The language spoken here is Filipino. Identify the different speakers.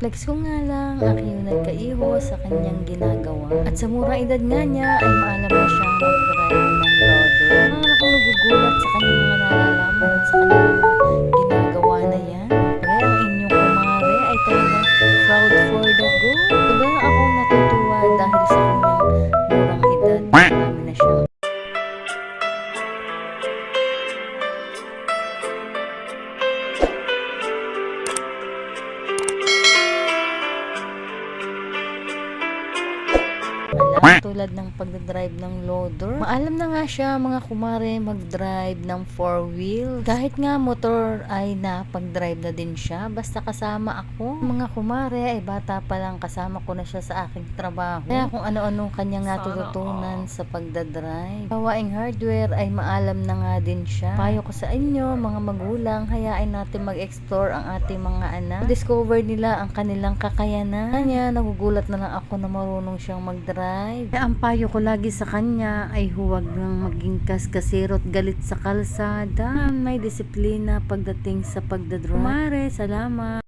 Speaker 1: Flex ko nga lang aking yung nagkaiho sa kanyang ginagawa. At sa murang edad nga niya ay maalam na siyang mag-drive ng loader. Akong nagugulat sa kanyang mga nalalaman at sa kanyang mga ginagawa na yan. Pre, ang inyong kumare ay talagang proud for the go. Sobrang akong natutuwa dahil sa kanyang murang edad. Marami na siyang alam, tulad ng pagdadrive ng loader. Maalam na nga siya mga kumare mag-drive ng 4-wheel. Kahit nga motor ay napag-drive na din siya. Basta kasama ako. Mga kumare ay bata pa lang kasama ko na siya sa aking trabaho. Kaya kung ano-anong kanyang natututunan sa pagdadrive. Gawaing hardware ay maalam na nga din siya. Payo ko sa inyo mga magulang, hayain natin mag-explore ang ating mga anak. Discover nila ang kanilang kakayanan. Kanya nagugulat na lang ako na marunong siyang mag-drive. Kaya ang payo ko lagi sa kanya ay huwag nang maging kaskasero at galit sa kalsada. May disiplina pagdating sa pagdadrive. Kumare, salamat!